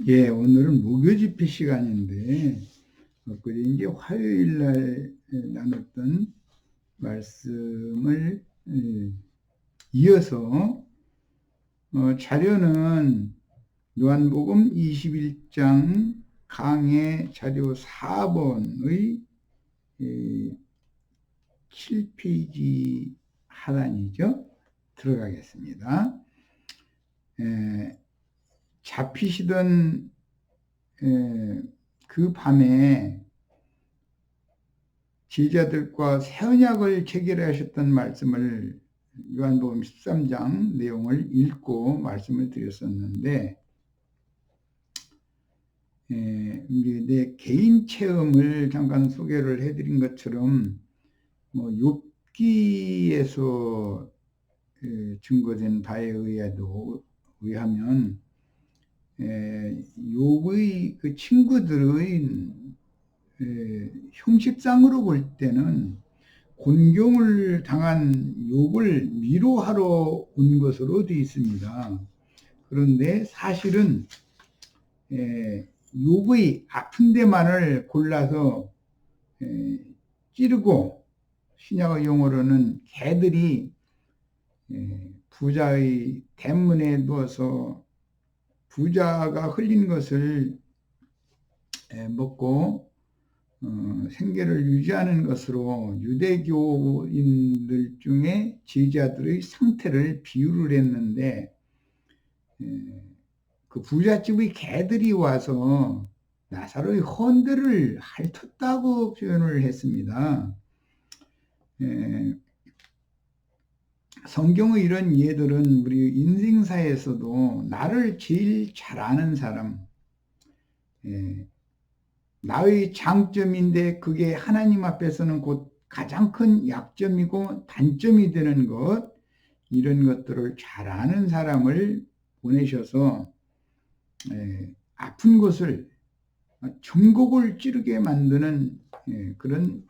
예, 오늘은 무교집회 시간인데, 엊그제 이제 화요일 날 나눴던 말씀을 이어서, 자료는 요한복음 21장 강해 자료 4번의 7페이지 하단이죠. 들어가겠습니다. 잡히시던 그 밤에 제자들과 새 언약을 체결하셨던 말씀을 요한복음 13장 내용을 읽고 말씀을 드렸었는데, 내 개인 체험을 잠깐 소개를 해드린 것처럼 욥기에서 증거된 바에 의하면 욥의 그 친구들의 형식상으로 볼 때는 곤경을 당한 욥을 위로하러 온 것으로 되어 있습니다. 그런데 사실은 욥의 아픈 데만을 골라서 찌르고, 신약의 용어로는 개들이 부자의 대문에 누워서 부자가 흘린 것을 먹고 생계를 유지하는 것으로 유대교인들 중에 제자들의 상태를 비유를 했는데, 그 부잣집의 개들이 와서 나사로의 헌들을 핥았다고 표현을 했습니다. 성경의 이런 예들은 우리 인생사에서도 나를 제일 잘 아는 사람, 나의 장점인데 그게 하나님 앞에서는 곧 가장 큰 약점이고 단점이 되는 것, 이런 것들을 잘 아는 사람을 보내셔서 아픈 곳을 전곡을 찌르게 만드는 그런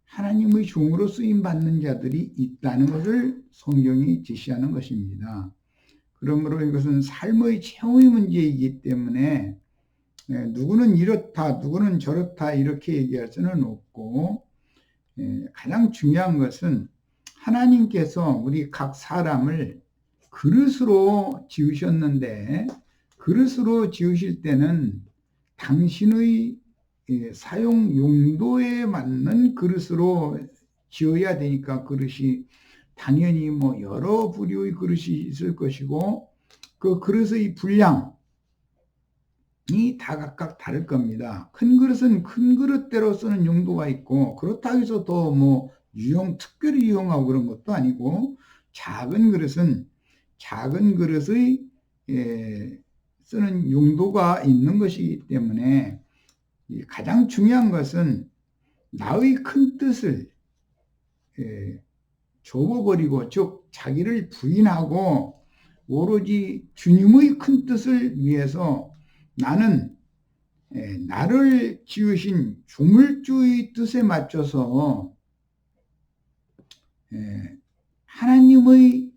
하나님의 종으로 쓰임받는 자들이 있다는 것을 성경이 제시하는 것입니다. 그러므로 이것은 삶의 체험의 문제이기 때문에 누구는 이렇다, 누구는 저렇다 이렇게 얘기할 수는 없고, 가장 중요한 것은 하나님께서 우리 각 사람을 그릇으로 지으셨는데, 그릇으로 지으실 때는 당신의 사용 용도에 맞는 그릇으로 지어야 되니까, 그릇이 당연히 여러 부류의 그릇이 있을 것이고, 그 그릇의 분량이 다 각각 다를 겁니다. 큰 그릇은 큰 그릇대로 쓰는 용도가 있고, 그렇다고 해서 또 특별히 이용하고 그런 것도 아니고, 작은 그릇은 작은 그릇의 쓰는 용도가 있는 것이기 때문에, 가장 중요한 것은 나의 큰 뜻을 접어버리고, 즉 자기를 부인하고 오로지 주님의 큰 뜻을 위해서 나는 나를 지으신 조물주의 뜻에 맞춰서 하나님의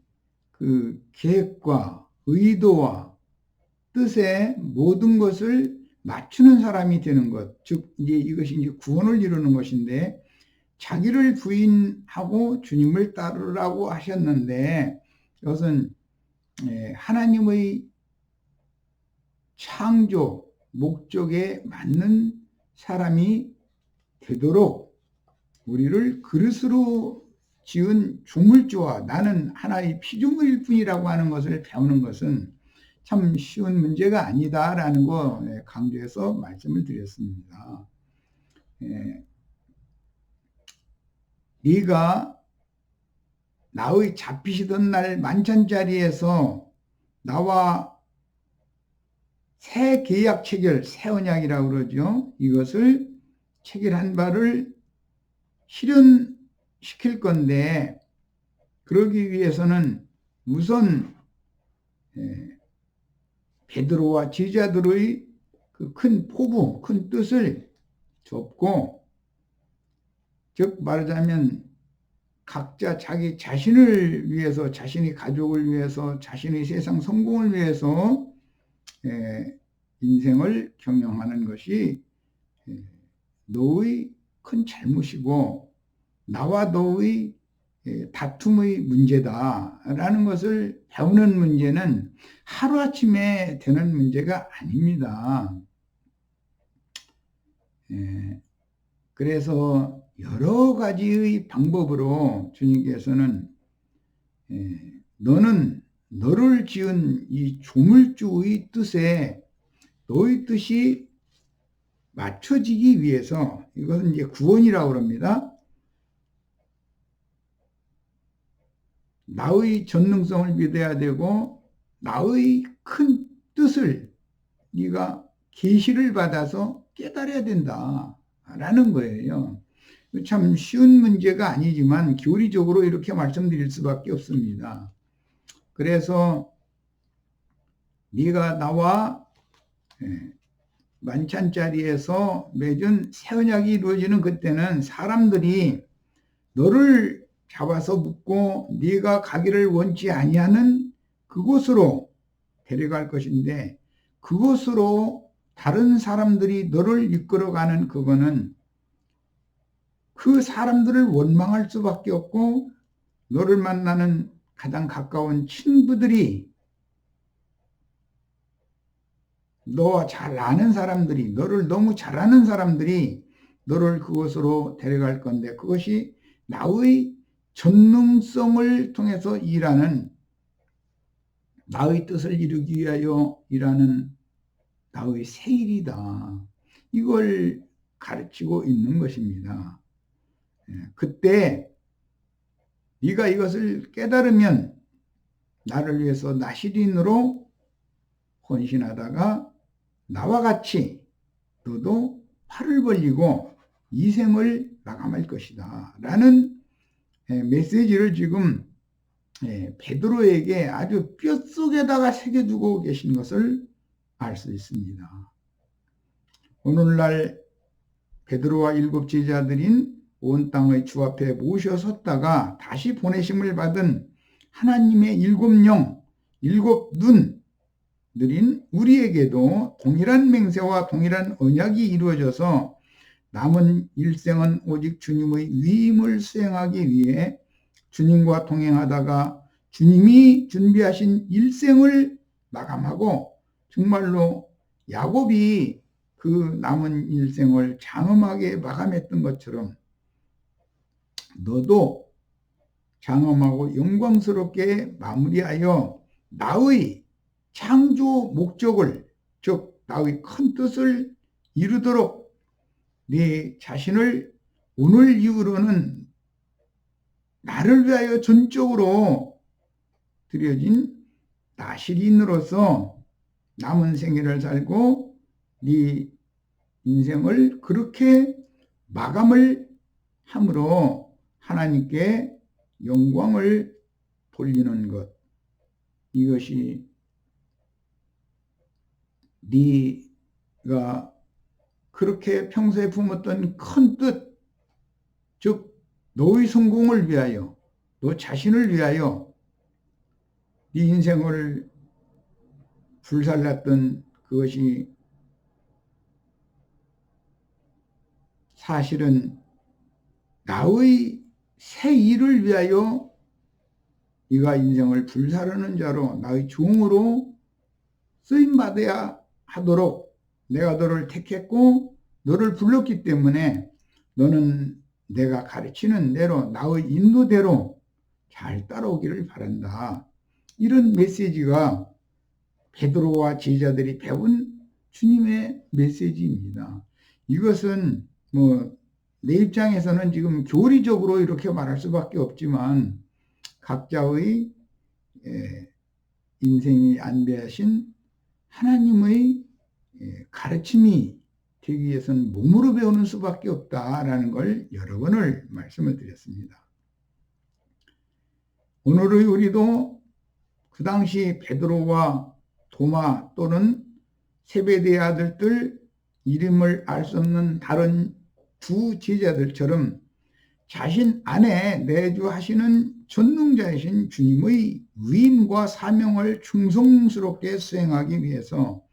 그 계획과 의도와 뜻에 모든 것을 맞추는 사람이 되는 것, 즉 이것이 이제 구원을 이루는 것인데, 자기를 부인하고 주님을 따르라고 하셨는데, 이것은 하나님의 창조 목적에 맞는 사람이 되도록 우리를 그릇으로 지은 조물주와 나는 하나의 피조물일 뿐이라고 하는 것을 배우는 것은 참 쉬운 문제가 아니다라는 거 강조해서 말씀을 드렸습니다. 네가 나의 잡히시던 날 만찬자리에서 나와 새 계약 체결, 새 언약이라고 그러죠. 이것을 체결한 바를 실현시킬 건데, 그러기 위해서는 우선 베드로와 제자들의 그 큰 포부, 큰 뜻을 접고, 즉 말하자면 각자 자기 자신을 위해서, 자신의 가족을 위해서, 자신의 세상 성공을 위해서 인생을 경영하는 것이 너의 큰 잘못이고 나와 너의 다툼의 문제다라는 것을 배우는 문제는 하루아침에 되는 문제가 아닙니다. 그래서 여러 가지의 방법으로 주님께서는 너는 너를 지은 이 조물주의 뜻에 너의 뜻이 맞춰지기 위해서, 이것은 이제 구원이라고 합니다. 나의 전능성을 믿어야 되고 나의 큰 뜻을 네가 계시를 받아서 깨달아야 된다라는 거예요. 참 쉬운 문제가 아니지만 교리적으로 이렇게 말씀드릴 수밖에 없습니다. 그래서 네가 나와 만찬자리에서 맺은 새 언약이 이루어지는 그때는 사람들이 너를 잡아서 묶고 네가 가기를 원치 아니하는 그곳으로 데려갈 것인데, 그곳으로 다른 사람들이 너를 이끌어가는 그거는 그 사람들을 원망할 수밖에 없고, 너를 만나는 가장 가까운 친구들이, 너와 잘 아는 사람들이, 너를 너무 잘 아는 사람들이 너를 그곳으로 데려갈 건데, 그것이 나의 전능성을 통해서 일하는, 나의 뜻을 이루기 위하여 일하는 나의 새 일이다. 이걸 가르치고 있는 것입니다. 그때 네가 이것을 깨달으면 나를 위해서 나시린으로 헌신하다가 나와 같이 너도 팔을 벌리고 이 생을 마감할 것이다 라는 메시지를 지금 베드로에게 아주 뼛속에다가 새겨주고 계신 것을 알 수 있습니다. 오늘날 베드로와 7 제자들인 온 땅의 주 앞에 모셔 섰다가 다시 보내심을 받은 하나님의 7 영, 7 눈들인 우리에게도 동일한 맹세와 동일한 언약이 이루어져서 남은 일생은 오직 주님의 위임을 수행하기 위해 주님과 동행하다가 주님이 준비하신 일생을 마감하고, 정말로 야곱이 그 남은 일생을 장엄하게 마감했던 것처럼 너도 장엄하고 영광스럽게 마무리하여 나의 창조 목적을, 즉 나의 큰 뜻을 이루도록 네 자신을 오늘 이후로는 나를 위하여 전적으로 드려진 나시린으로서 남은 생애를 살고 네 인생을 그렇게 마감을 함으로 하나님께 영광을 돌리는 것, 이것이 네가 그렇게 평소에 품었던 큰 뜻, 즉 너의 성공을 위하여, 너 자신을 위하여 네 인생을 불살랐던 그것이 사실은 나의 새 일을 위하여 네가 인생을 불사르는 자로 나의 종으로 쓰임받아야 하도록 내가 너를 택했고 너를 불렀기 때문에 너는 내가 가르치는 대로 나의 인도대로 잘 따라오기를 바란다. 이런 메시지가 베드로와 제자들이 배운 주님의 메시지입니다. 이것은 내 입장에서는 지금 교리적으로 이렇게 말할 수밖에 없지만 각자의 인생이 안배하신 하나님의 가르침이 되기 위해서는 몸으로 배우는 수밖에 없다라는 걸 여러 번을 말씀을 드렸습니다. 오늘의 우리도 그 당시 베드로와 도마 또는 세베대의 아들들, 이름을 알 수 없는 다른 두 제자들처럼 자신 안에 내주하시는 전능자이신 주님의 위임과 사명을 충성스럽게 수행하기 위해서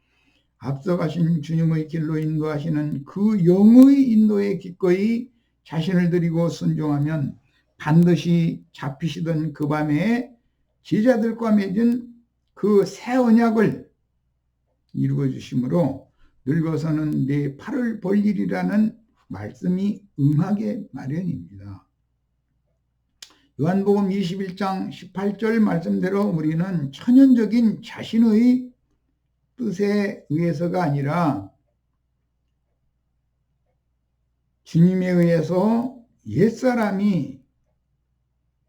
앞서가신 주님의 길로 인도하시는 그 영의 인도에 기꺼이 자신을 드리고 순종하면 반드시 잡히시던 그 밤에 제자들과 맺은 그 새 언약을 이루어 주심으로 늙어서는 내 팔을 벌리리라는 말씀이 응하게 마련입니다. 요한복음 21장 18절 말씀대로 우리는 천연적인 자신의 뜻에 의해서가 아니라 주님에 의해서 옛사람이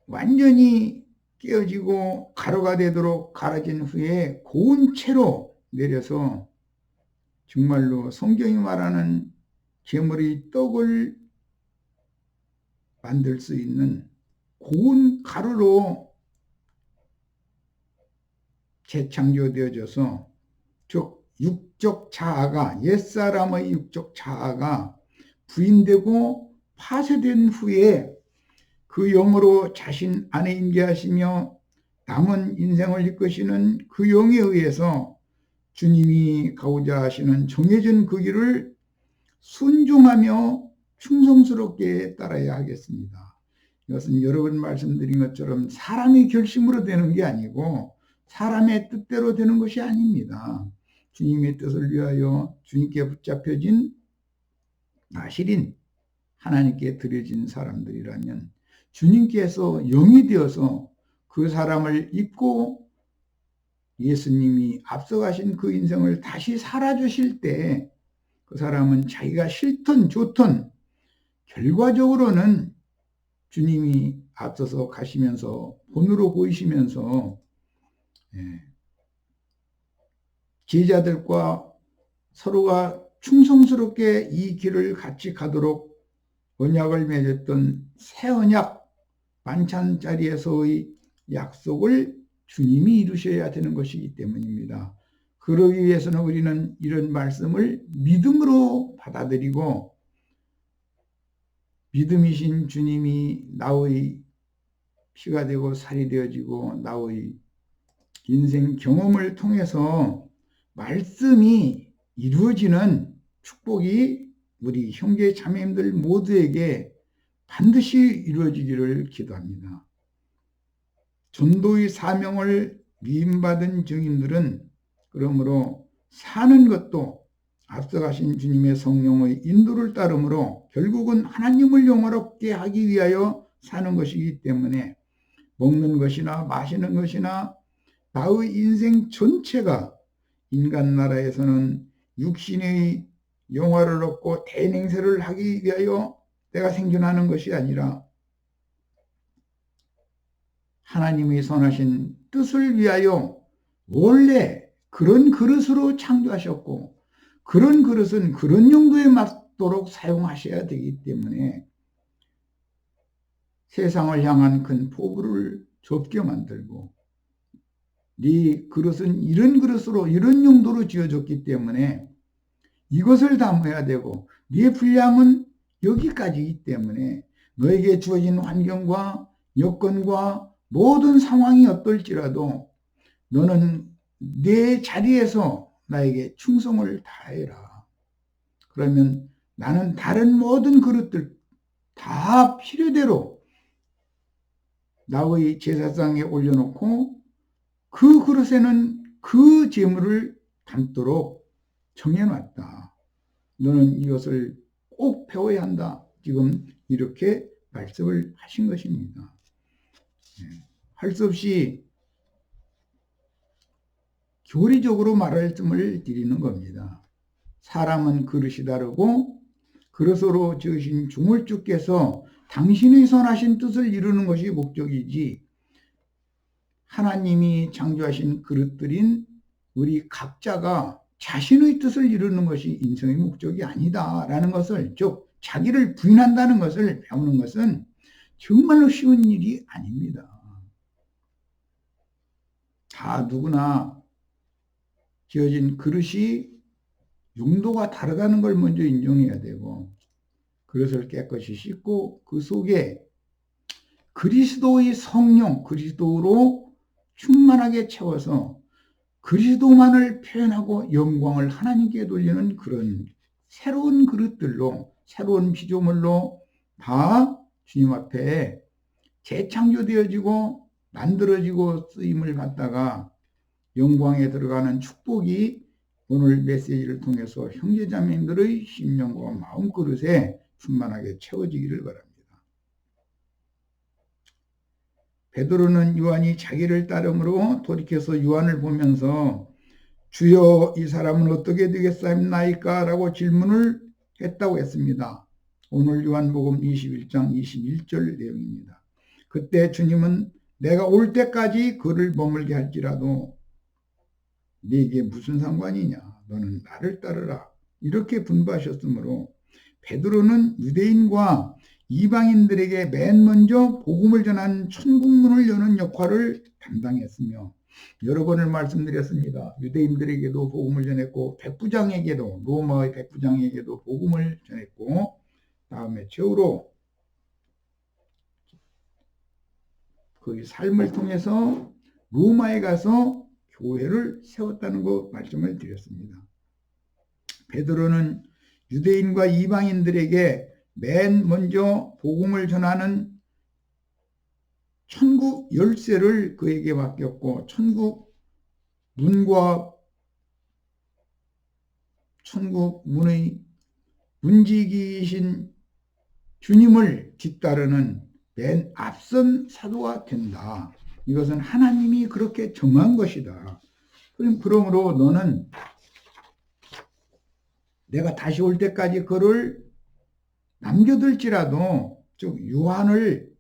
완전히 깨어지고 가루가 되도록 갈아진 후에 고운 채로 내려서 정말로 성경이 말하는 재물의 떡을 만들 수 있는 고운 가루로 재창조되어져서 즉 육적 자아가 옛사람의 육적 자아가 부인되고 파쇄된 후에 그 영으로 자신 안에 임재하시며 남은 인생을 이끄시는 그 영에 의해서 주님이 가고자 하시는 정해진 그 길을 순종하며 충성스럽게 따라야 하겠습니다. 이것은 여러 번 말씀드린 것처럼 사람의 결심으로 되는 게 아니고 사람의 뜻대로 되는 것이 아닙니다. 주님의 뜻을 위하여 주님께 붙잡혀진 나실인 하나님께 드려진 사람들이라면 주님께서 영이 되어서 그 사람을 입고 예수님이 앞서가신 그 인생을 다시 살아주실 때 그 사람은 자기가 싫든 좋든 결과적으로는 주님이 앞서서 가시면서 본으로 보이시면서 제자들과 서로가 충성스럽게 이 길을 같이 가도록 언약을 맺었던 새 언약 만찬자리에서의 약속을 주님이 이루셔야 되는 것이기 때문입니다. 그러기 위해서는 우리는 이런 말씀을 믿음으로 받아들이고 믿음이신 주님이 나의 피가 되고 살이 되어지고 나의 인생 경험을 통해서 말씀이 이루어지는 축복이 우리 형제 자매님들 모두에게 반드시 이루어지기를 기도합니다. 전도의 사명을 위임받은 증인들은 그러므로 사는 것도 앞서가신 주님의 성령의 인도를 따르므로 결국은 하나님을 영화롭게 하기 위하여 사는 것이기 때문에 먹는 것이나 마시는 것이나 나의 인생 전체가 인간 나라에서는 육신의 영화를 얻고 대냉세를 하기 위하여 내가 생존하는 것이 아니라 하나님의 선하신 뜻을 위하여 원래 그런 그릇으로 창조하셨고 그런 그릇은 그런 용도에 맞도록 사용하셔야 되기 때문에 세상을 향한 큰 포부를 좁게 만들고 네 그릇은 이런 그릇으로 이런 용도로 지어졌기 때문에 이것을 담아야 되고 네 분량은 여기까지이기 때문에 너에게 주어진 환경과 여건과 모든 상황이 어떨지라도 너는 내 자리에서 나에게 충성을 다해라. 그러면 나는 다른 모든 그릇들 다 필요대로 나의 제사상에 올려놓고 그 그릇에는 그 재물을 담도록 정해놨다. 너는 이것을 꼭 배워야 한다. 지금 이렇게 말씀을 하신 것입니다. 할 수 없이 교리적으로 말씀을 드리는 겁니다. 사람은 그릇이 다르고 그릇으로 지으신 중울주께서 당신의 선하신 뜻을 이루는 것이 목적이지 하나님이 창조하신 그릇들인 우리 각자가 자신의 뜻을 이루는 것이 인생의 목적이 아니다라는 것을 즉 자기를 부인한다는 것을 배우는 것은 정말로 쉬운 일이 아닙니다. 다 누구나 지어진 그릇이 용도가 다르다는 걸 먼저 인정해야 되고 그릇을 깨끗이 씻고 그 속에 그리스도의 성령, 그리스도로 충만하게 채워서 그리스도만을 표현하고 영광을 하나님께 돌리는 그런 새로운 그릇들로, 새로운 피조물로 다 주님 앞에 재창조되어지고 만들어지고 쓰임을 받다가 영광에 들어가는 축복이 오늘 메시지를 통해서 형제자매님들의 심령과 마음그릇에 충만하게 채워지기를 바랍니다. 베드로는 요한이 자기를 따름으로 돌이켜서 요한을 보면서 주여 이 사람은 어떻게 되겠사옵나이까? 라고 질문을 했다고 했습니다. 오늘 요한복음 21장 21절 내용입니다. 그때 주님은 내가 올 때까지 그를 머물게 할지라도 네게 무슨 상관이냐? 너는 나를 따르라. 이렇게 분부하셨으므로 베드로는 유대인과 이방인들에게 맨 먼저 복음을 전한 천국문을 여는 역할을 담당했으며 여러 번을 말씀드렸습니다. 유대인들에게도 복음을 전했고 백부장에게도 로마의 백부장에게도 복음을 전했고 다음에 최후로 그 삶을 통해서 로마에 가서 교회를 세웠다는 거 말씀을 드렸습니다. 베드로는 유대인과 이방인들에게 맨 먼저 복음을 전하는 천국 열쇠를 그에게 맡겼고 천국 문의 문지기이신 주님을 뒤따르는 맨 앞선 사도가 된다. 이것은 하나님이 그렇게 정한 것이다. 그러므로 너는 내가 다시 올 때까지 그를 남겨둘지라도, 즉 요한을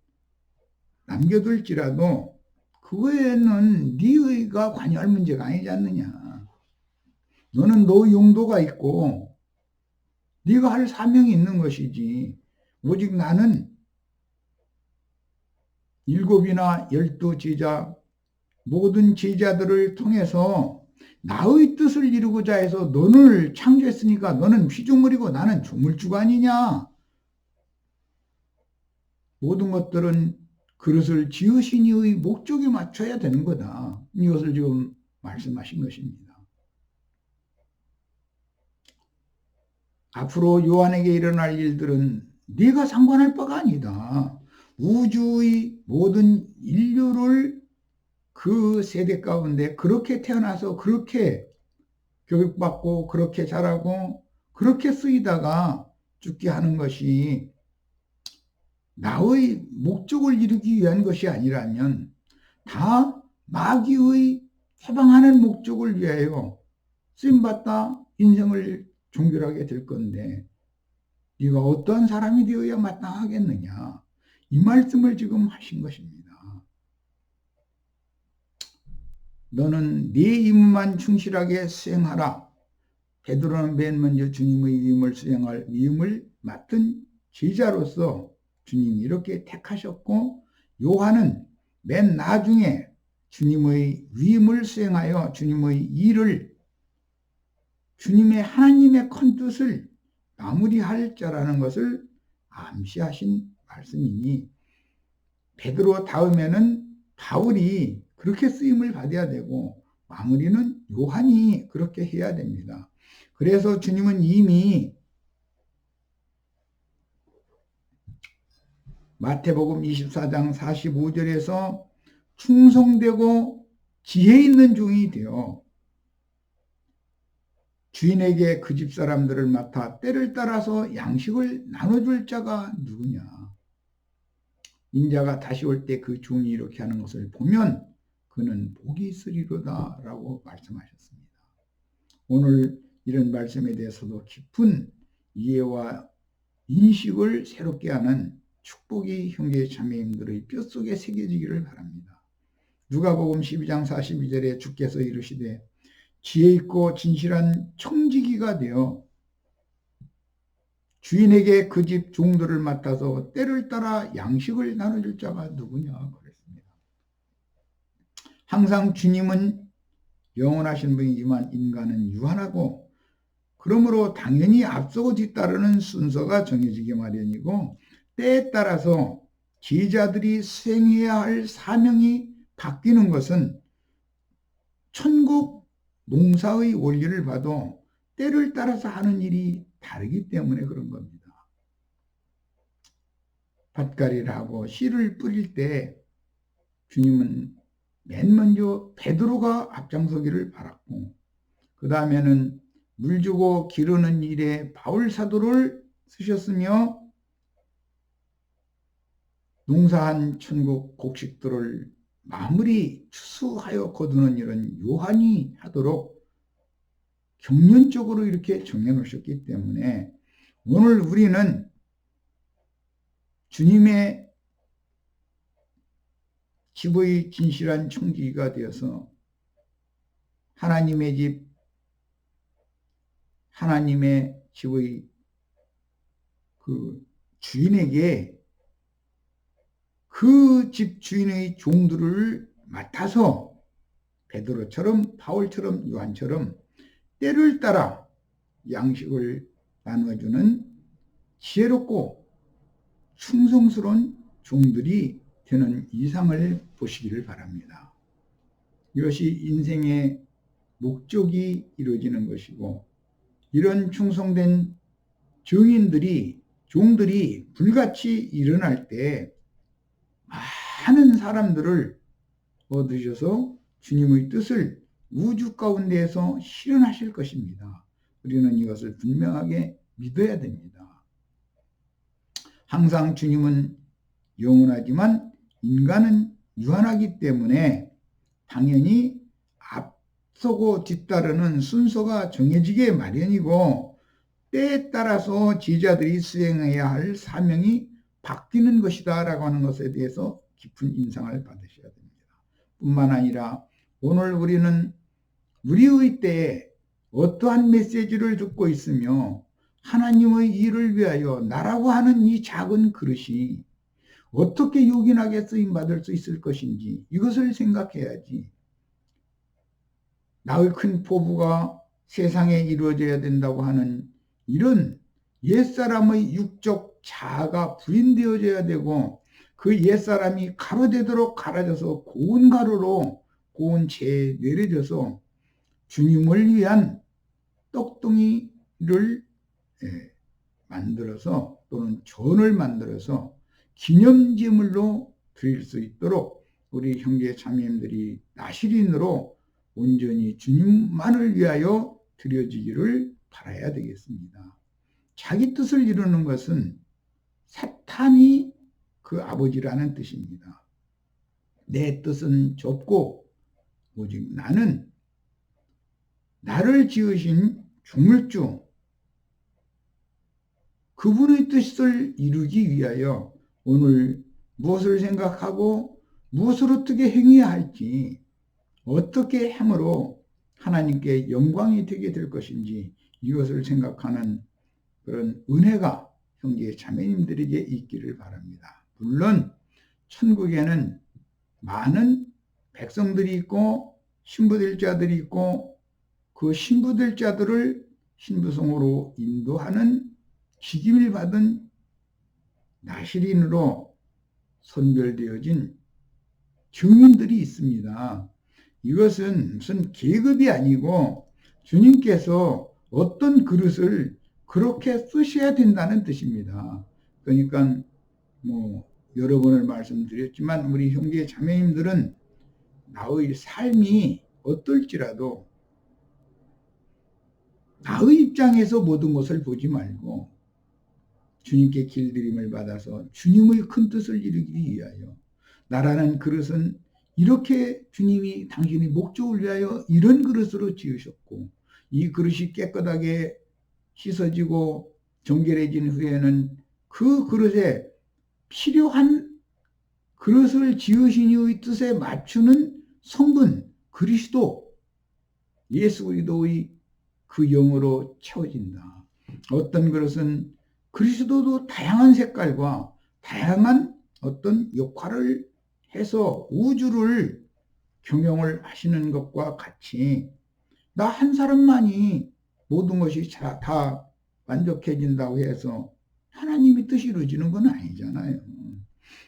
남겨둘지라도 그거에는 네 의가 관여할 문제가 아니지 않느냐. 너는 너 용도가 있고 네가 할 사명이 있는 것이지. 오직 나는 7이나 12 제자 모든 제자들을 통해서 나의 뜻을 이루고자 해서 너를 창조했으니까 너는 피조물이고 나는 조물주가 아니냐. 모든 것들은 그릇을 지으신 이의 목적에 맞춰야 되는 거다. 이것을 지금 말씀하신 것입니다. 앞으로 요한에게 일어날 일들은 네가 상관할 바가 아니다. 우주의 모든 인류를 그 세대 가운데 그렇게 태어나서 그렇게 교육받고 그렇게 자라고 그렇게 쓰이다가 죽게 하는 것이 나의 목적을 이루기 위한 것이 아니라면 다 마귀의 해방하는 목적을 위하여 쓰임받다 인생을 종결하게 될 건데 네가 어떤 사람이 되어야 마땅하겠느냐. 이 말씀을 지금 하신 것입니다. 너는 네 임무만 충실하게 수행하라. 베드로는 맨 먼저 주님의 위임을 수행할 위임을 맡은 제자로서 주님이 이렇게 택하셨고 요한은 맨 나중에 주님의 위임을 수행하여 주님의 일을 주님의 하나님의 큰 뜻을 마무리할 자라는 것을 암시하신 말씀이니 베드로 다음에는 바울이 그렇게 쓰임을 받아야 되고 마무리는 요한이 그렇게 해야 됩니다. 그래서 주님은 이미 마태복음 24장 45절에서 충성되고 지혜 있는 종이 되어 주인에게 그 집 사람들을 맡아 때를 따라서 양식을 나눠줄 자가 누구냐. 인자가 다시 올 때 그 종이 이렇게 하는 것을 보면 그는 복이 있으리로다 라고 말씀하셨습니다. 오늘 이런 말씀에 대해서도 깊은 이해와 인식을 새롭게 하는 축복이 형제 자매님들의 뼛속에 새겨지기를 바랍니다. 누가복음 12장 42절에 주께서 이르시되 지혜 있고 진실한 청지기가 되어 주인에게 그 집 종들을 맡아서 때를 따라 양식을 나눠줄 자가 누구냐 그랬습니다. 항상 주님은 영원하신 분이지만 인간은 유한하고 그러므로 당연히 앞서고 뒤따르는 순서가 정해지기 마련이고 때에 따라서 제자들이 수행해야 할 사명이 바뀌는 것은 천국 농사의 원리를 봐도 때를 따라서 하는 일이 다르기 때문에 그런 겁니다. 밭갈이를 하고 씨를 뿌릴 때 주님은 맨 먼저 베드로가 앞장서기를 바랐고, 그 다음에는 물 주고 기르는 일에 바울 사도를 쓰셨으며, 농사한 천국 곡식들을 마무리 추수하여 거두는 일은 요한이 하도록 경륜적으로 이렇게 정해 놓으셨기 때문에, 오늘 우리는 주님의 집의 진실한 청지기가 되어서 하나님의 집, 하나님의 집의 그 주인에게 그 집 주인의 종들을 맡아서 베드로처럼 바울처럼 요한처럼 때를 따라 양식을 나눠주는 지혜롭고 충성스러운 종들이 되는 이상을 보시기를 바랍니다. 이것이 인생의 목적이 이루어지는 것이고, 이런 충성된 종들이 불같이 일어날 때 많은 사람들을 얻으셔서 주님의 뜻을 우주 가운데에서 실현하실 것입니다. 우리는 이것을 분명하게 믿어야 됩니다. 항상 주님은 영원하지만 인간은 유한하기 때문에 당연히 앞서고 뒤따르는 순서가 정해지게 마련이고, 때에 따라서 제자들이 수행해야 할 사명이 바뀌는 것이다 라고 하는 것에 대해서 깊은 인상을 받으셔야 됩니다. 뿐만 아니라 오늘 우리는 우리의 때에 어떠한 메시지를 듣고 있으며 하나님의 일을 위하여 나라고 하는 이 작은 그릇이 어떻게 요긴하게 쓰임받을 수 있을 것인지 이것을 생각해야지, 나의 큰 포부가 세상에 이루어져야 된다고 하는 이런 옛사람의 육적 자아가 부인되어져야 되고, 그 옛사람이 가루되도록 갈아져서 고운 가루로 고운 채에 내려져서 주님을 위한 떡덩이를 만들어서 또는 전을 만들어서 기념제물로 드릴 수 있도록 우리 형제 자매님들이 나실인으로 온전히 주님만을 위하여 드려지기를 바라야 되겠습니다. 자기 뜻을 이루는 것은 사탄이 그 아버지라는 뜻입니다. 내 뜻은 좁고 오직 나는 나를 지으신 조물주 그분의 뜻을 이루기 위하여 오늘 무엇을 생각하고 무엇을 어떻게 행해야 할지, 어떻게 함으로 하나님께 영광이 되게 될 것인지 이것을 생각하는 그런 은혜가 형제 자매님들에게 있기를 바랍니다. 물론 천국에는 많은 백성들이 있고 신부될 자들이 있고, 그 신부될 자들을 신부성으로 인도하는 직임을 받은 나실인으로 선별되어진 증인들이 있습니다. 이것은 무슨 계급이 아니고 주님께서 어떤 그릇을 그렇게 쓰셔야 된다는 뜻입니다. 그러니까 여러 번을 말씀드렸지만 우리 형제 자매님들은 나의 삶이 어떨지라도 나의 입장에서 모든 것을 보지 말고 주님께 길들임을 받아서 주님의 큰 뜻을 이루기 위하여, 나라는 그릇은 이렇게 주님이 당신의 목적을 위하여 이런 그릇으로 지으셨고, 이 그릇이 깨끗하게 씻어지고 정결해진 후에는 그 그릇에 필요한 그릇을 지으신 이의 뜻에 맞추는 성분 그리스도 예수 그리스도의 그 영으로 채워진다. 어떤 그릇은 그리스도도 다양한 색깔과 다양한 어떤 역할을 해서 우주를 경영을 하시는 것과 같이 나 한 사람만이 모든 것이 다 만족해진다고 해서 하나님의 뜻이 이루어지는 건 아니잖아요.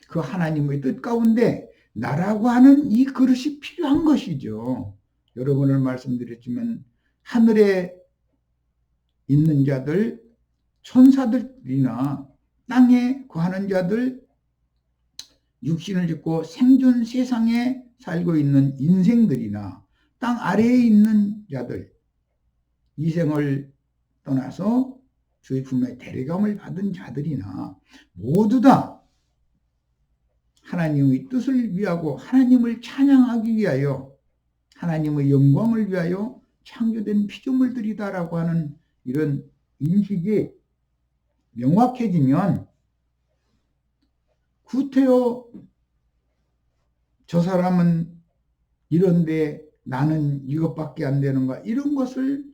그 하나님의 뜻 가운데 나라고 하는 이 그릇이 필요한 것이죠. 여러 번을 말씀드렸지만 하늘에 있는 자들, 천사들이나 땅에 거하는 자들, 육신을 짓고 생존 세상에 살고 있는 인생들이나 땅 아래에 있는 자들, 이생을 떠나서 주의 품에 데려감을 받은 자들이나 모두 다 하나님의 뜻을 위하고 하나님을 찬양하기 위하여 하나님의 영광을 위하여 창조된 피조물들이다라고 하는 이런 인식이 명확해지면 구태여 저 사람은 이런데 나는 이것밖에 안 되는가, 이런 것을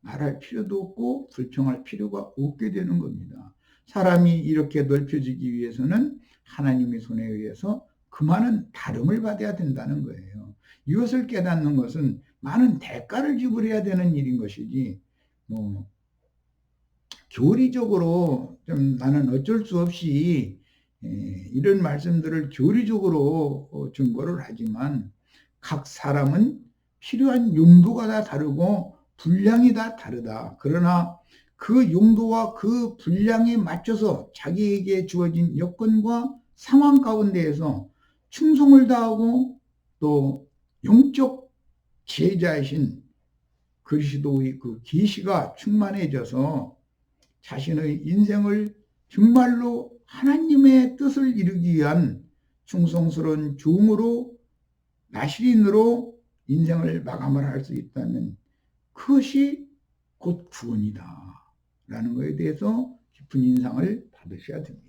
말할 필요도 없고 불평할 필요가 없게 되는 겁니다. 사람이 이렇게 넓혀지기 위해서는 하나님의 손에 의해서 그 많은 다름을 받아야 된다는 거예요. 이것을 깨닫는 것은 많은 대가를 지불해야 되는 일인 것이지, 교리적으로 좀 나는 어쩔 수 없이 이런 말씀들을 교리적으로 증거를 하지만 각 사람은 필요한 용도가 다 다르고 분량이 다 다르다. 그러나 그 용도와 그 분량에 맞춰서 자기에게 주어진 여건과 상황 가운데에서 충성을 다하고 또 영적 제자이신 그리스도의 그 계시가 충만해져서 자신의 인생을 정말로 하나님의 뜻을 이루기 위한 충성스러운 종으로 나시린으로 인생을 마감을 할 수 있다면 그것이 곧 구원이다 라는 것에 대해서 깊은 인상을 받으셔야 됩니다.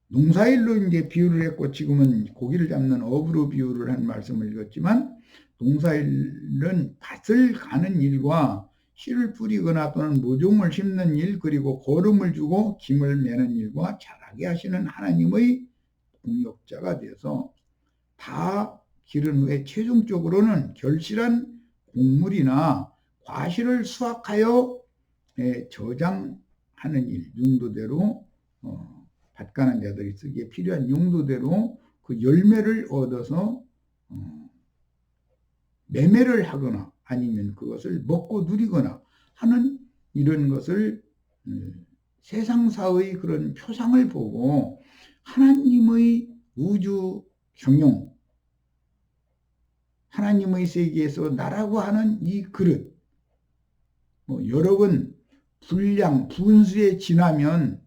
농사일로 이제 비유를 했고 지금은 고기를 잡는 어부로 비유를 한 말씀을 읽었지만, 농사일은 밭을 가는 일과 씨를 뿌리거나 또는 모종을 심는 일, 그리고 거름을 주고 김을 매는 일과 자라게 하시는 하나님의 동역자가 되어서 다 기른 후에 최종적으로는 결실한 곡물이나 과실을 수확하여 저장하는 일, 용도대로 밭 가는 자들이 쓰기에 필요한 용도대로 그 열매를 얻어서 매매를 하거나 아니면 그것을 먹고 누리거나 하는 이런 것을 세상사의 그런 표상을 보고 하나님의 우주 경영, 하나님의 세계에서 나라고 하는 이 그릇, 여러 번 분량, 분수에 지나면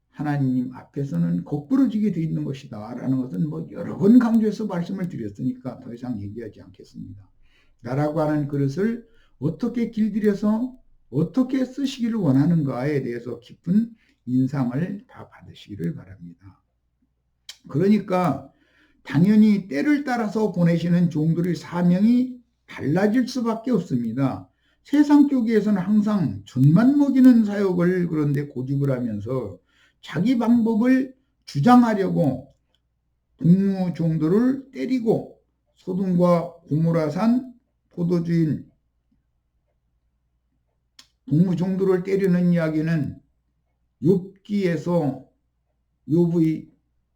하나님 앞에서는 거꾸러지게 되어 있는 것이다 라는 것은 여러 번 강조해서 말씀을 드렸으니까 더 이상 얘기하지 않겠습니다. 나라고 하는 그릇을 어떻게 길들여서 어떻게 쓰시기를 원하는가에 대해서 깊은 인상을 다 받으시기를 바랍니다. 그러니까 당연히 때를 따라서 보내시는 종들의 사명이 달라질 수밖에 없습니다. 세상 쪽에서는 항상 젖만 먹이는 사역을 그런데 고집을 하면서 자기 방법을 주장하려고 동무 종들을 때리고 소돔과 고모라 산 포도주인 동무 종들을 때리는 이야기는 욥기에서 욥의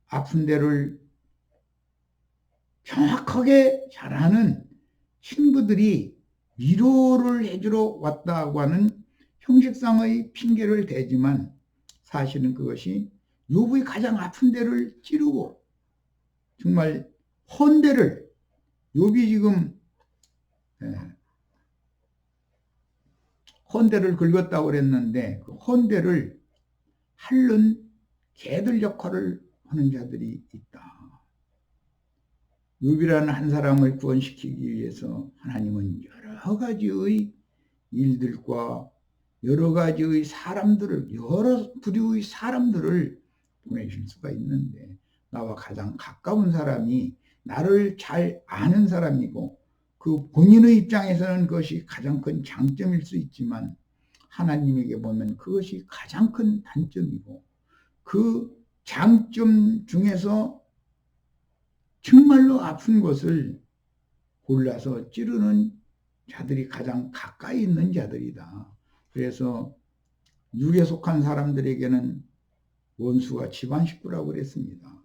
아픈 데를 정확하게 잘 아는 친구들이 위로를 해주러 왔다고 하는 형식상의 핑계를 대지만 사실은 그것이 욥의 가장 아픈 데를 찌르고 정말 헌데를, 욥이 지금 헌데를 긁었다고 그랬는데 그 헌데를 핥는 개들 역할을 하는 자들이 있다. 욥이라는 한 사람을 구원시키기 위해서 하나님은 여러 가지의 일들과 여러 가지의 사람들을, 여러 부류의 사람들을 보내실 수가 있는데 나와 가장 가까운 사람이 나를 잘 아는 사람이고 그 본인의 입장에서는 그것이 가장 큰 장점일 수 있지만 하나님에게 보면 그것이 가장 큰 단점이고 그 장점 중에서 정말로 아픈 것을 골라서 찌르는 자들이 가장 가까이 있는 자들이다. 그래서 육에 속한 사람들에게는 원수가 집안 식구라고 그랬습니다.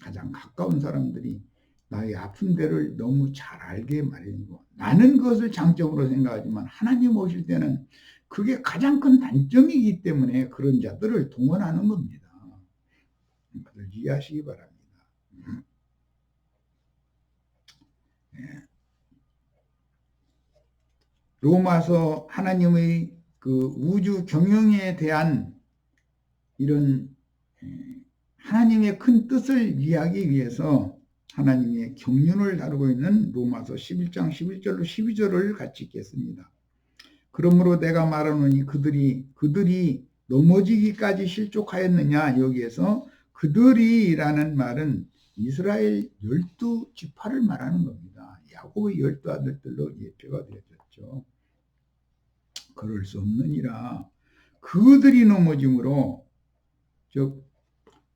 가장 가까운 사람들이 나의 아픈 데를 너무 잘 알게 마련이고, 나는 그것을 장점으로 생각하지만 하나님 오실 때는 그게 가장 큰 단점이기 때문에 그런 자들을 동원하는 겁니다. 그걸 이해하시기 바랍니다. 로마서 하나님의 그 우주 경영에 대한 이런 하나님의 큰 뜻을 이해하기 위해서 하나님의 경륜을 다루고 있는 로마서 11장 11절로 12절을 같이 읽겠습니다. 그러므로 내가 말하노니 그들이 넘어지기까지 실족하였느냐. 여기에서 그들이라는 말은 이스라엘 12지파를 말하는 겁니다. 야곱의 12아들들로 예표가 되어졌죠. 그럴 수 없느니라. 그들이 넘어짐으로, 즉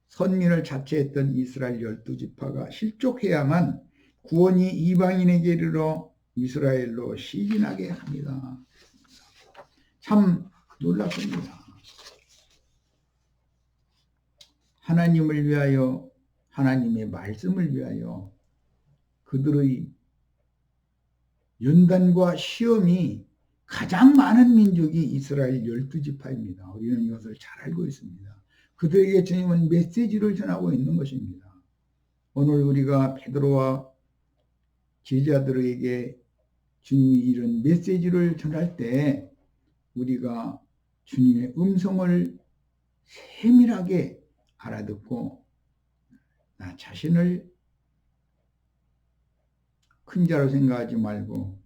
선민을 자처했던 이스라엘 12지파가 실족해야만 구원이 이방인에게 이르러 이스라엘로 시진하게 합니다. 참 놀랍습니다. 하나님을 위하여, 하나님의 말씀을 위하여 그들의 연단과 시험이 가장 많은 민족이 이스라엘 12지파입니다. 우리는 이것을 잘 알고 있습니다. 그들에게 주님은 메시지를 전하고 있는 것입니다. 오늘 우리가 베드로와 제자들에게 주님이 이런 메시지를 전할 때 우리가 주님의 음성을 세밀하게 알아듣고 나 자신을 큰 자로 생각하지 말고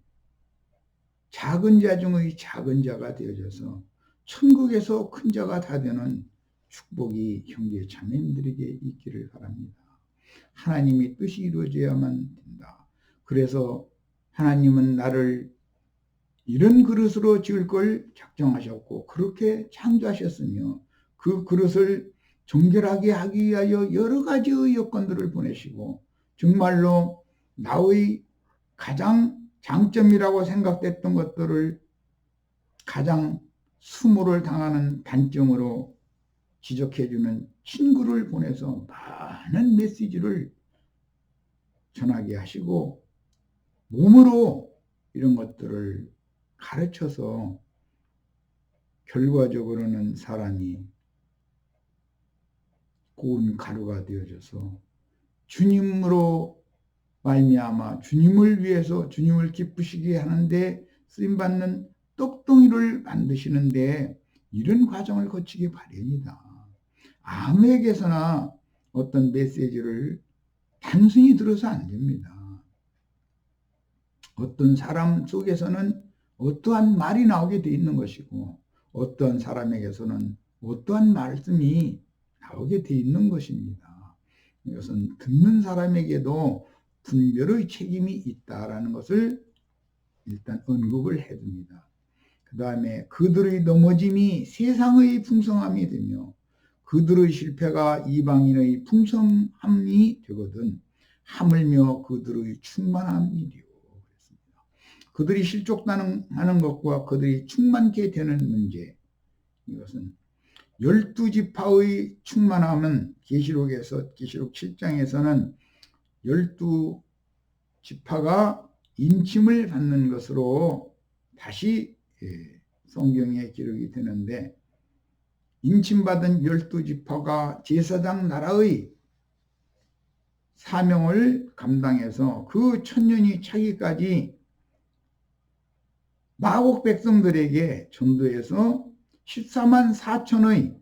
작은 자 중의 작은 자가 되어져서 천국에서 큰 자가 다 되는 축복이 형제 자매님들에게 있기를 바랍니다. 하나님의 뜻이 이루어져야만 된다. 그래서 하나님은 나를 이런 그릇으로 지을 걸 작정하셨고 그렇게 창조하셨으며 그 그릇을 정결하게 하기 위하여 여러 가지의 여건들을 보내시고 정말로 나의 가장 장점이라고 생각됐던 것들을 가장 수모를 당하는 단점으로 지적해주는 친구를 보내서 많은 메시지를 전하게 하시고 몸으로 이런 것들을 가르쳐서 결과적으로는 사람이 고운 가루가 되어져서 주님으로 말미암아 주님을 위해서 주님을 기쁘시게 하는데 쓰임받는 떡덩이를 만드시는데 이런 과정을 거치기 마련이다. 아무에게서나 어떤 메시지를 단순히 들어서 안 됩니다. 어떤 사람 속에서는 어떠한 말이 나오게 돼 있는 것이고 어떤 사람에게서는 어떠한 말씀이 나오게 돼 있는 것입니다. 이것은 듣는 사람에게도 분별의 책임이 있다라는 것을 일단 언급을 해둡니다. 그 다음에 그들의 넘어짐이 세상의 풍성함이 되며 그들의 실패가 이방인의 풍성함이 되거든 하물며 그들의 충만함이리요. 그들이 실족하는 것과 그들이 충만케 되는 문제, 이것은 12지파의 충만함은 계시록 7장에서는 12지파가 인침을 받는 것으로 다시 성경에 기록이 되는데 인침받은 12지파가 제사장 나라의 사명을 감당해서 그 천년이 차기까지 마곡 백성들에게 전도해서 14만 4천의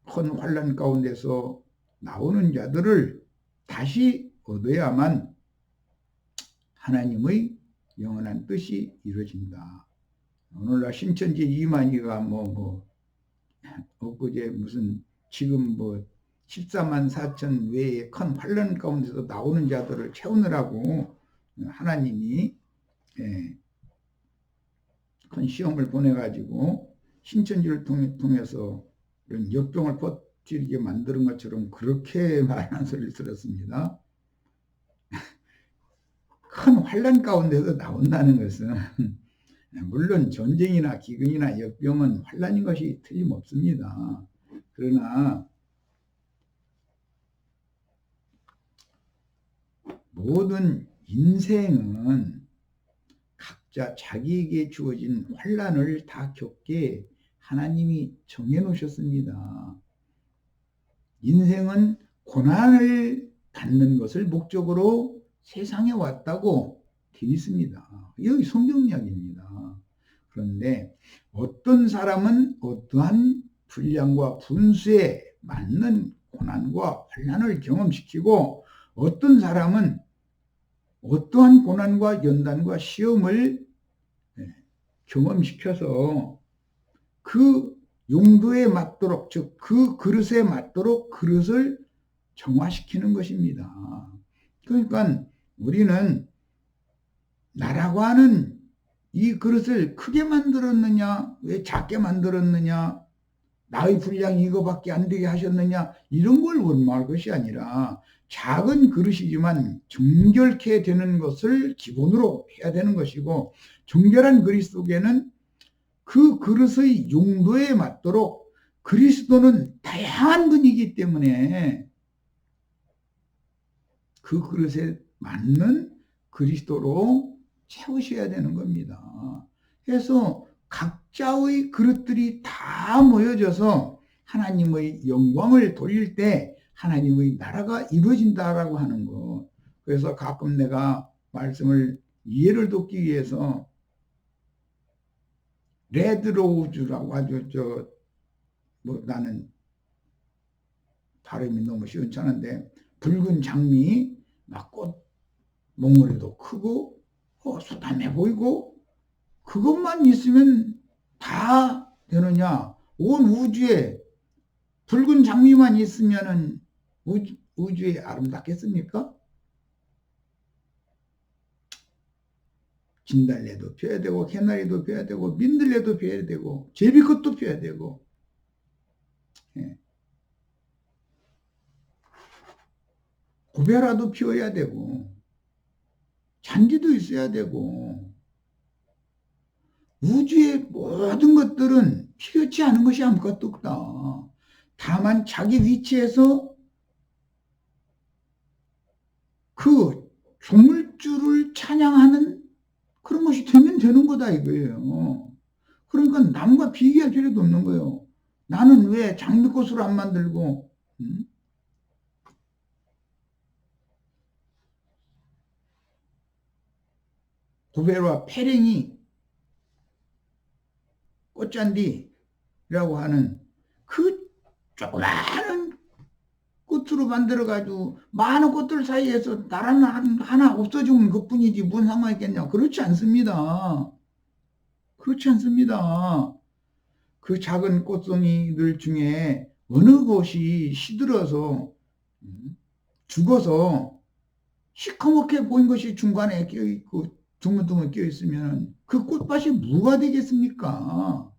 큰 환난 가운데서 나오는 자들을 다시 얻어야만 하나님의 영원한 뜻이 이루어진다. 오늘날 신천지 이만희가 엊그제 무슨 지금 14만 4천 외에 큰 환난 가운데서 나오는 자들을 채우느라고 하나님이 큰 시험을 보내가지고 신천지를 통해서 이런 역병을 퍼뜨리게 만드는 것처럼 그렇게 말하는 소리를 들었습니다. 큰 환난 가운데서 나온다는 것은 물론 전쟁이나 기근이나 역병은 환난인 것이 틀림없습니다. 그러나 모든 인생은 각자 자기에게 주어진 환난을 다 겪게 하나님이 정해놓으셨습니다. 인생은 고난을 받는 것을 목적으로 세상에 왔다고 되어 있습니다. 여기 성경 이야기입니다. 그런데 어떤 사람은 어떠한 분량과 분수에 맞는 고난과 환난을 경험시키고 어떤 사람은 어떠한 고난과 연단과 시험을 경험시켜서 그 용도에 맞도록, 즉 그 그릇에 맞도록 그릇을 정화시키는 것입니다. 그러니까 우리는 나라고 하는 이 그릇을 크게 만들었느냐, 왜 작게 만들었느냐, 나의 분량이 이거밖에 안 되게 하셨느냐, 이런 걸 원망할 것이 아니라 작은 그릇이지만 정결케 되는 것을 기본으로 해야 되는 것이고, 정결한 그릇 속에는 그 그릇의 용도에 맞도록 그리스도는 다양한 분이기 때문에 그 그릇에 맞는 그리스도로 채우셔야 되는 겁니다. 그래서 각자의 그릇들이 다 모여져서 하나님의 영광을 돌릴 때 하나님의 나라가 이루어진다라고 하는 것. 그래서 가끔 내가 말씀을 이해를 돕기 위해서 레드로우즈라고 아주 나는 발음이 너무 시원찮은데 붉은 장미, 막 꽃 몽우리도 크고 소담해 보이고 그것만 있으면 다 되느냐? 온 우주에 붉은 장미만 있으면은 우주에 아름답겠습니까? 진달래도 피어야 되고 개나리도 피어야 되고 민들레도 피어야 되고 제비꽃도 피어야 되고 고베라도 피워야 되고 잔디도 있어야 되고 우주의 모든 것들은 필요치 않은 것이 아무것도 없다. 다만 자기 위치에서 그 조물주를 찬양하는 그런 것이 되면 되는 거다 이거예요. 그러니까 남과 비교할 필요도 없는 거예요. 나는 왜 장미꽃으로 안 만들고 고베라 페랭이 꽃잔디라고 하는 그 조그마한 꽃으로 만들어가지고 많은 꽃들 사이에서 나라는 하나 없어지면 그뿐이지 뭔 상관이 있겠냐. 그렇지 않습니다. 그렇지 않습니다. 그 작은 꽃송이들 중에 어느 곳이 시들어서 죽어서 시커멓게 보인 것이 중간에 끼어있고 드문드문 끼어있으면 그 꽃밭이 뭐가 되겠습니까?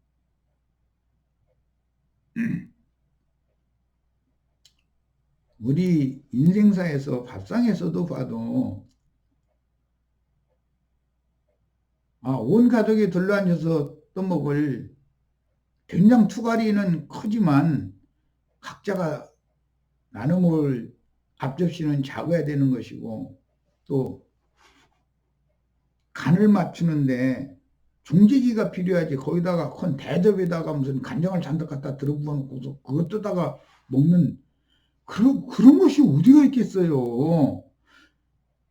우리 인생사에서 밥상에서도 봐도 온 가족이 들러앉아서 떠먹을 된장 투가리는 크지만 각자가 나눠 먹을 앞접시는 작아야 되는 것이고 또 간을 맞추는데 종지기가 필요하지. 거기다가 큰 대접에다가 무슨 간장을 잔뜩 갖다 들어부어놓고서 그것도다가 먹는 그런 것이 어디가 있겠어요.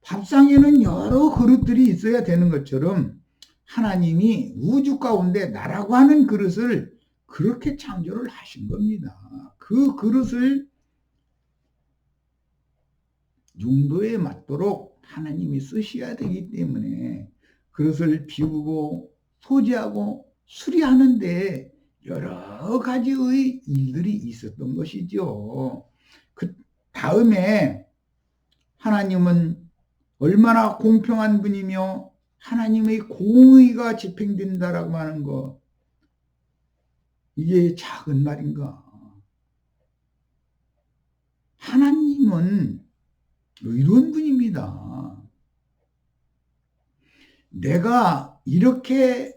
밥상에는 여러 그릇들이 있어야 되는 것처럼 하나님이 우주 가운데 나라고 하는 그릇을 그렇게 창조를 하신 겁니다. 그 그릇을 용도에 맞도록 하나님이 쓰셔야 되기 때문에 그릇을 비우고 소지하고 수리하는데 여러 가지의 일들이 있었던 것이죠. 그 다음에 하나님은 얼마나 공평한 분이며 하나님의 공의가 집행된다라고 하는 것, 이게 작은 말인가? 하나님은 의로운 분입니다. 내가 이렇게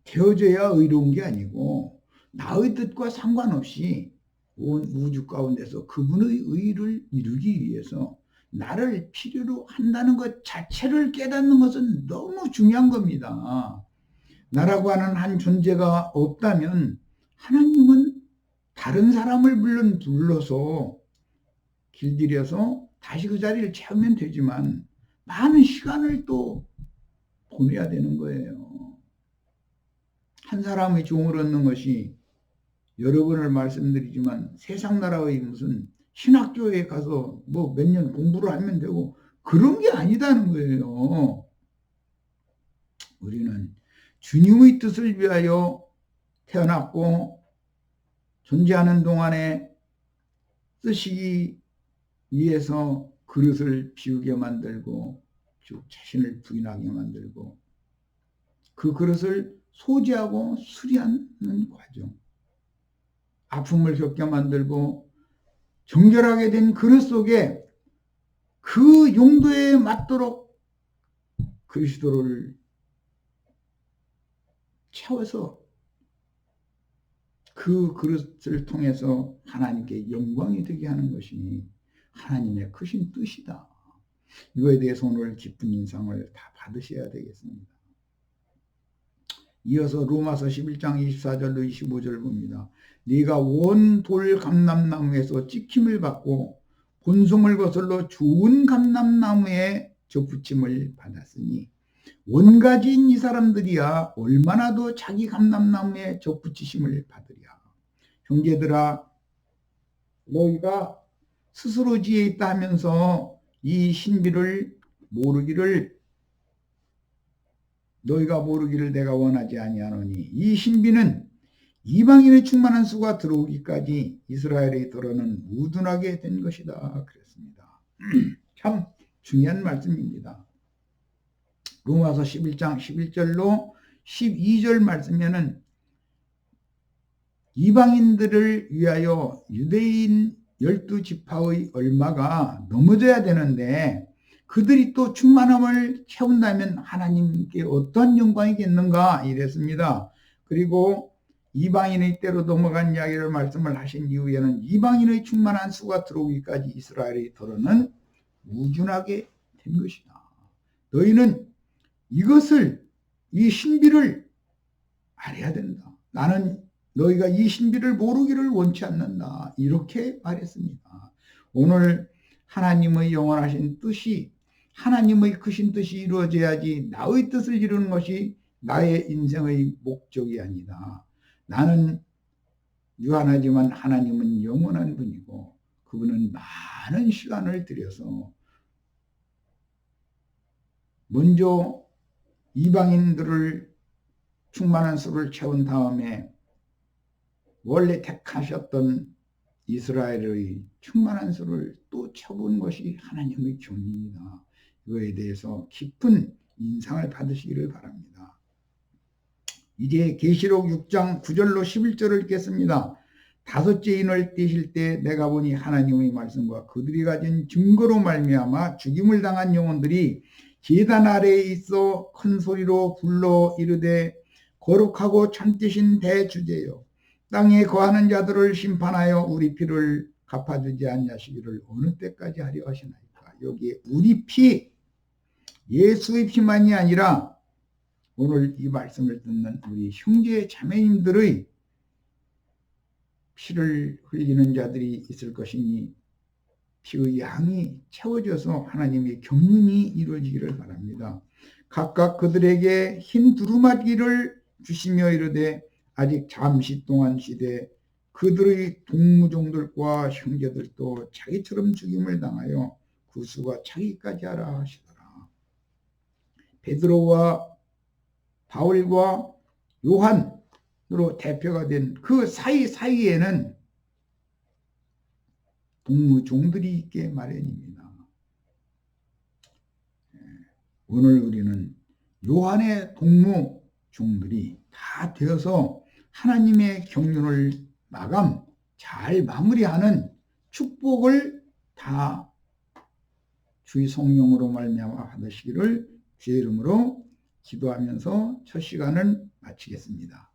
되어져야 의로운 게 아니고 나의 뜻과 상관없이 온 우주 가운데서 그분의 의를 이루기 위해서 나를 필요로 한다는 것 자체를 깨닫는 것은 너무 중요한 겁니다. 나라고 하는 한 존재가 없다면 하나님은 다른 사람을 물론 불러서 길들여서 다시 그 자리를 채우면 되지만 많은 시간을 또 보내야 되는 거예요. 한 사람의 종을 얻는 것이 여러 번을 말씀드리지만 세상 나라의 무슨 신학교에 가서 뭐 몇 년 공부를 하면 되고 그런 게 아니다는 거예요. 우리는 주님의 뜻을 위하여 태어났고 존재하는 동안에 쓰시기 위해서 그릇을 비우게 만들고 즉 자신을 부인하게 만들고 그 그릇을 소지하고 수리하는 과정, 아픔을 겪게 만들고 정결하게 된 그릇 속에 그 용도에 맞도록 그리스도를 채워서 그 그릇을 통해서 하나님께 영광이 되게 하는 것이 하나님의 크신 뜻이다. 이거에 대해서 오늘 깊은 인상을 다 받으셔야 되겠습니다. 이어서 로마서 11장 24절로 25절 봅니다. 네가 원돌 감람나무에서 찍힘을 받고 본송을 거슬러 좋은 감람나무에 접붙임을 받았으니 원가지인 이 사람들이야 얼마나 더 자기 감람나무에 접붙이심을 받으랴. 형제들아 너희가 스스로 지혜 있다 하면서 이 신비를 너희가 모르기를 내가 원하지 아니하노니 이 신비는 이방인의 충만한 수가 들어오기까지 이스라엘의 더러는 우둔하게 된 것이다 그랬습니다. 참 중요한 말씀입니다. 로마서 11장 11절로 12절 말씀에는 이방인들을 위하여 유대인 12지파의 얼마가 넘어져야 되는데 그들이 또 충만함을 채운다면 하나님께 어떤 영광이겠는가 이랬습니다. 그리고 이방인의 때로 넘어간 이야기를 말씀을 하신 이후에는 이방인의 충만한 수가 들어오기까지 이스라엘의 더러는 우둔하게 된 것이다. 너희는 이 신비를 알아야 된다. 나는 너희가 이 신비를 모르기를 원치 않는다. 이렇게 말했습니다. 오늘 하나님의 영원하신 뜻이 하나님의 크신 뜻이 이루어져야지 나의 뜻을 이루는 것이 나의 인생의 목적이 아니다. 나는 유한하지만 하나님은 영원한 분이고 그분은 많은 시간을 들여서 먼저 이방인들을 충만한 수를 채운 다음에 원래 택하셨던 이스라엘의 충만한 수를 또 채운 것이 하나님의 교훈입니다. 이거에 대해서 깊은 인상을 받으시기를 바랍니다. 이제 계시록 6장 9절로 11절을 읽겠습니다. 다섯째 인을 떼실 때 내가 보니 하나님의 말씀과 그들이 가진 증거로 말미암아 죽임을 당한 영혼들이 제단 아래에 있어 큰 소리로 불러 이르되 거룩하고 참되신 대주제여 땅에 거하는 자들을 심판하여 우리 피를 갚아주지 않냐시기를 어느 때까지 하려 하시나이까. 여기에 우리 피, 예수의 피만이 아니라 오늘 이 말씀을 듣는 우리 형제 자매님들의 피를 흘리는 자들이 있을 것이니 피의 양이 채워져서 하나님의 경륜이 이루어지기를 바랍니다. 각각 그들에게 흰 두루마기를 주시며 이르되 아직 잠시 동안 시되 그들의 동무종들과 형제들도 자기처럼 죽임을 당하여 그 수가 차기까지 하라 하시더라. 베드로와 바울과 요한으로 대표가 된 그 사이사이에는 동무종들이 있게 마련입니다. 오늘 우리는 요한의 동무종들이 다 되어서 하나님의 경륜을 잘 마무리하는 축복을 다 주의 성령으로 말미암아 받으시기를 주의 이름으로 기도하면서 첫 시간을 마치겠습니다.